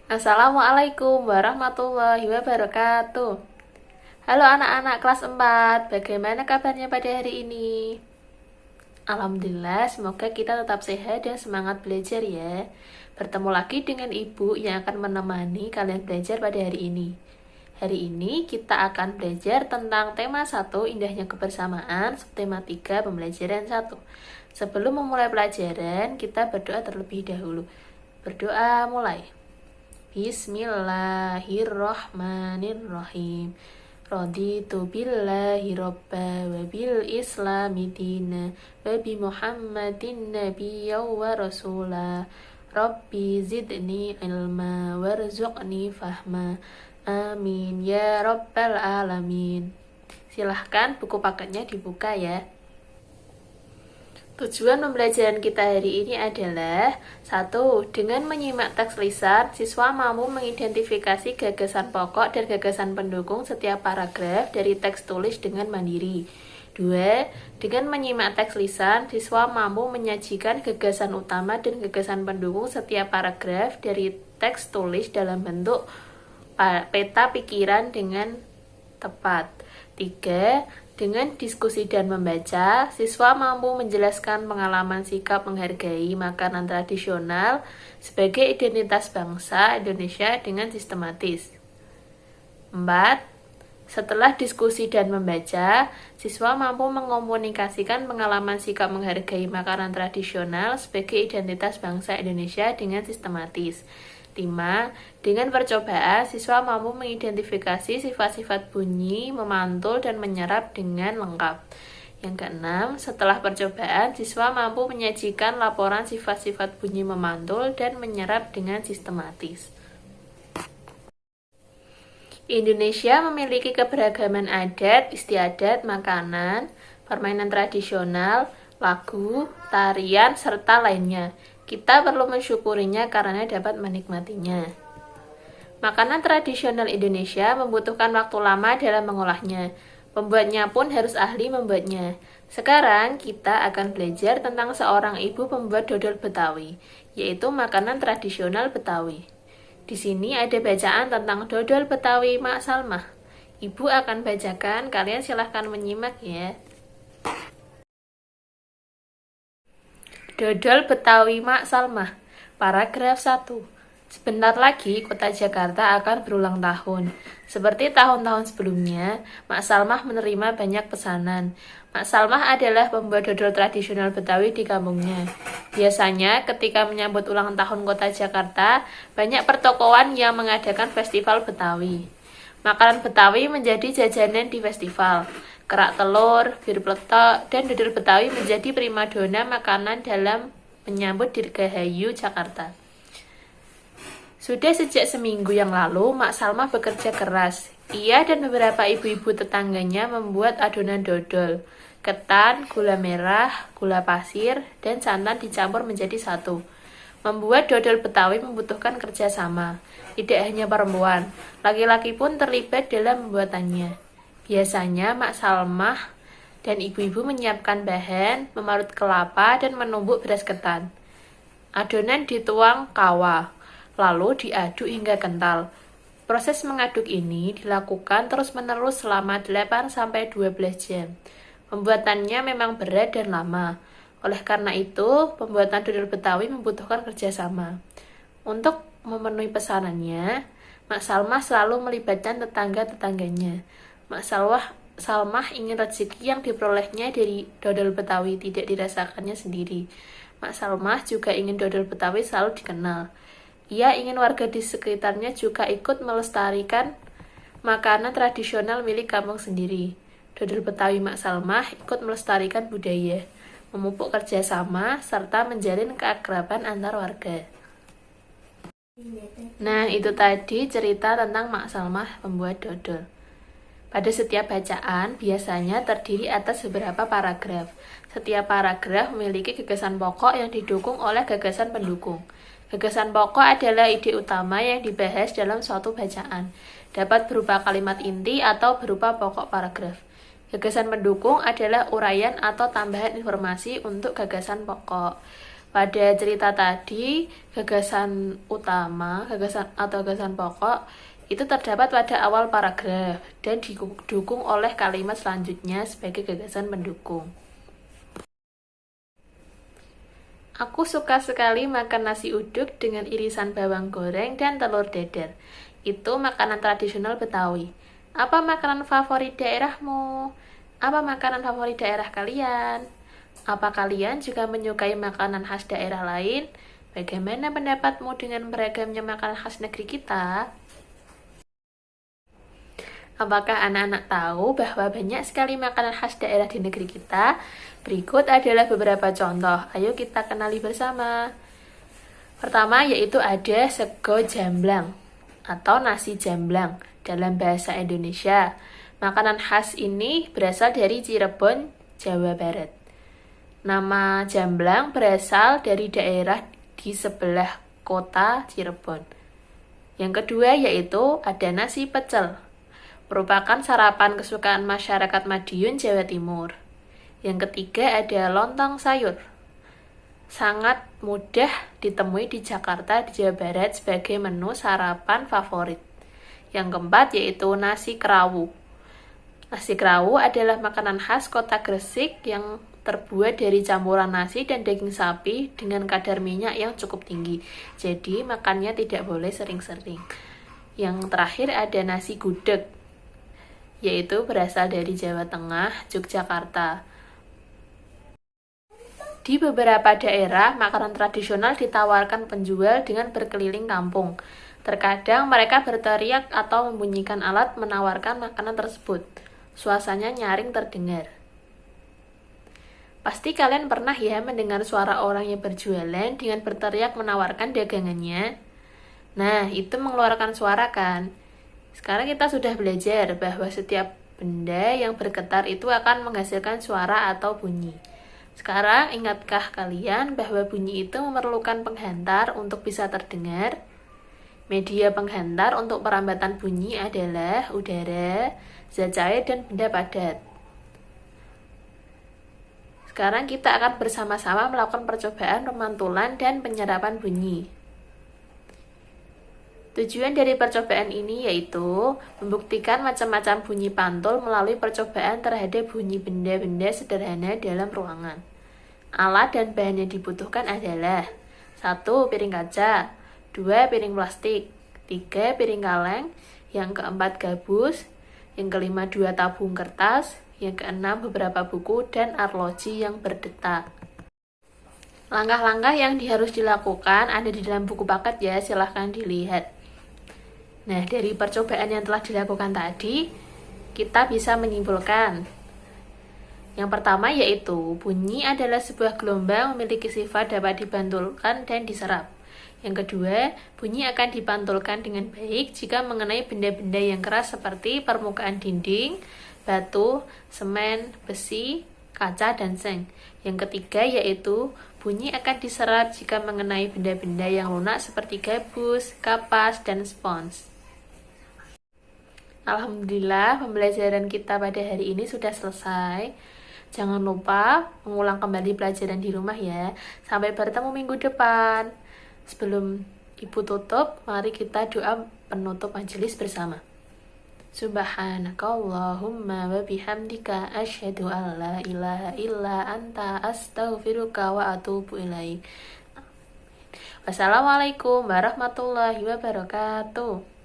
Assalamualaikum warahmatullahi wabarakatuh. Halo anak-anak kelas 4, bagaimana kabarnya pada hari ini? Alhamdulillah, semoga kita tetap sehat dan semangat belajar ya. Bertemu lagi dengan ibu yang akan menemani kalian belajar pada hari ini. Hari ini kita akan belajar tentang tema 1, indahnya kebersamaan, subtema 3, pembelajaran 1. Sebelum memulai pelajaran, kita berdoa terlebih dahulu. Berdoa mulai. Bismillahirrahmanirrahim. Raditu billahi robba wa bil islami dina wa bi muhammadin nabiyya wa rasula. Rabbi zidni ilma warzuqni fahma. Amin ya rabbal alamin. Silahkan buku paketnya dibuka ya. Tujuan pembelajaran kita hari ini adalah 1. Dengan menyimak teks lisan, siswa mampu mengidentifikasi gagasan pokok dan gagasan pendukung setiap paragraf dari teks tulis dengan mandiri. 2. Dengan menyimak teks lisan, siswa mampu menyajikan gagasan utama dan gagasan pendukung setiap paragraf dari teks tulis dalam bentuk peta pikiran dengan tepat. 3. Dengan diskusi dan membaca, siswa mampu menjelaskan pengalaman sikap menghargai makanan tradisional sebagai identitas bangsa Indonesia dengan sistematis. 4. Setelah diskusi dan membaca, siswa mampu mengomunikasikan pengalaman sikap menghargai makanan tradisional sebagai identitas bangsa Indonesia dengan sistematis. 5. Dengan percobaan, siswa mampu mengidentifikasi sifat-sifat bunyi, memantul, dan menyerap dengan lengkap. Yang keenam, setelah percobaan, siswa mampu menyajikan laporan sifat-sifat bunyi memantul dan menyerap dengan sistematis. Indonesia memiliki keberagaman adat, istiadat, makanan, permainan tradisional, lagu, tarian, serta lainnya. Kita perlu mensyukurinya karena dapat menikmatinya. Makanan tradisional Indonesia membutuhkan waktu lama dalam mengolahnya. Pembuatnya pun harus ahli membuatnya. Sekarang kita akan belajar tentang seorang ibu pembuat dodol Betawi, yaitu makanan tradisional Betawi. Di sini ada bacaan tentang dodol Betawi Mak Salmah. Ibu akan bacakan, kalian silahkan menyimak ya. Dodol Betawi Mak Salmah. Paragraf 1. Sebentar lagi kota Jakarta akan berulang tahun. Seperti tahun-tahun sebelumnya, Mak Salmah menerima banyak pesanan. Mak Salmah adalah pembuat dodol tradisional Betawi di kampungnya. Biasanya ketika menyambut ulang tahun kota Jakarta, banyak pertokoan yang mengadakan festival Betawi. Makanan Betawi menjadi jajanan di festival. Kerak telur, bir peletok, dan dodol Betawi menjadi primadona makanan dalam menyambut Dirgahayu Jakarta. Sudah sejak seminggu yang lalu, Mak Salmah bekerja keras. Ia dan beberapa ibu-ibu tetangganya membuat adonan dodol. Ketan, gula merah, gula pasir, dan santan dicampur menjadi satu. Membuat dodol Betawi membutuhkan kerjasama. Tidak hanya perempuan, laki-laki pun terlibat dalam pembuatannya. Biasanya Mak Salmah dan ibu-ibu menyiapkan bahan, memarut kelapa, dan menumbuk beras ketan. Adonan dituang kawa, lalu diaduk hingga kental. Proses mengaduk ini dilakukan terus-menerus selama 8-12 jam. Pembuatannya memang berat dan lama. Oleh karena itu, pembuatan dodol Betawi membutuhkan kerjasama. Untuk memenuhi pesanannya, Mak Salmah selalu melibatkan tetangga-tetangganya. Mak Salmah ingin rezeki yang diperolehnya dari dodol Betawi tidak dirasakannya sendiri. Mak Salmah juga ingin dodol Betawi selalu dikenal. Ia ingin warga di sekitarnya juga ikut melestarikan makanan tradisional milik kampung sendiri. Dodol Betawi Mak Salmah ikut melestarikan budaya, memupuk kerjasama, serta menjalin keakraban antar warga. Nah, itu tadi cerita tentang Mak Salmah pembuat dodol. Pada setiap bacaan, biasanya terdiri atas beberapa paragraf. Setiap paragraf memiliki gagasan pokok yang didukung oleh gagasan pendukung. Gagasan pokok adalah ide utama yang dibahas dalam suatu bacaan. Dapat berupa kalimat inti atau berupa pokok paragraf. Gagasan pendukung adalah uraian atau tambahan informasi untuk gagasan pokok. Pada cerita tadi, gagasan utama, gagasan pokok itu terdapat pada awal paragraf dan didukung oleh kalimat selanjutnya sebagai gagasan pendukung. Aku suka sekali makan nasi uduk dengan irisan bawang goreng dan telur dadar. Itu makanan tradisional Betawi. Apa makanan favorit daerahmu? Apa makanan favorit daerah kalian? Apa kalian juga menyukai makanan khas daerah lain? Bagaimana pendapatmu dengan beragamnya makanan khas negeri kita? Apakah anak-anak tahu bahwa banyak sekali makanan khas daerah di negeri kita? Berikut adalah beberapa contoh. Ayo kita kenali bersama. Pertama yaitu ada sego jamblang atau nasi jamblang dalam bahasa Indonesia. Makanan khas ini berasal dari Cirebon, Jawa Barat. Nama jamblang berasal dari daerah di sebelah kota Cirebon. Yang kedua yaitu ada nasi pecel, merupakan sarapan kesukaan masyarakat Madiun, Jawa Timur. Yang ketiga ada lontong sayur. Sangat mudah ditemui di Jakarta, di Jawa Barat sebagai menu sarapan favorit. Yang keempat yaitu nasi kerawu. Nasi kerawu adalah makanan khas kota Gresik yang terbuat dari campuran nasi dan daging sapi dengan kadar minyak yang cukup tinggi. Jadi makannya tidak boleh sering-sering. Yang terakhir ada nasi gudeg, yaitu berasal dari Jawa Tengah, Yogyakarta. Di beberapa daerah, makanan tradisional ditawarkan penjual dengan berkeliling kampung. Terkadang mereka berteriak atau membunyikan alat menawarkan makanan tersebut. Suasananya nyaring terdengar. Pasti kalian pernah ya mendengar suara orang yang berjualan dengan berteriak menawarkan dagangannya. Nah, itu mengeluarkan suara kan? Sekarang kita sudah belajar bahwa setiap benda yang bergetar itu akan menghasilkan suara atau bunyi. Sekarang ingatkah kalian bahwa bunyi itu memerlukan penghantar untuk bisa terdengar? Media penghantar untuk perambatan bunyi adalah udara, zat cair, dan benda padat. Sekarang kita akan bersama-sama melakukan percobaan pemantulan dan penyerapan bunyi. Tujuan dari percobaan ini yaitu membuktikan macam-macam bunyi pantul melalui percobaan terhadap bunyi benda-benda sederhana dalam ruangan. Alat dan bahan yang dibutuhkan adalah 1. Piring kaca, 2. Piring plastik, 3. Piring kaleng, yang keempat gabus, yang kelima 2 tabung kertas, yang keenam beberapa buku dan arloji yang berdetak. Langkah-langkah yang harus dilakukan ada di dalam buku paket ya, silahkan dilihat. Nah, dari percobaan yang telah dilakukan tadi, kita bisa menyimpulkan. Yang pertama yaitu, bunyi adalah sebuah gelombang memiliki sifat dapat dipantulkan dan diserap. Yang kedua, bunyi akan dipantulkan dengan baik jika mengenai benda-benda yang keras seperti permukaan dinding, batu, semen, besi, kaca, dan seng. Yang ketiga yaitu, bunyi akan diserap jika mengenai benda-benda yang lunak seperti gabus, kapas, dan spons. Alhamdulillah, pembelajaran kita pada hari ini sudah selesai. Jangan lupa mengulang kembali pelajaran di rumah ya. Sampai bertemu minggu depan. Sebelum Ibu tutup, mari kita doa penutup majelis bersama. Subhanakallahumma wa bihamdika asyhadu an la ilaha illa anta astaghfiruka wa atubu ilaik. Wassalamualaikum warahmatullahi wabarakatuh.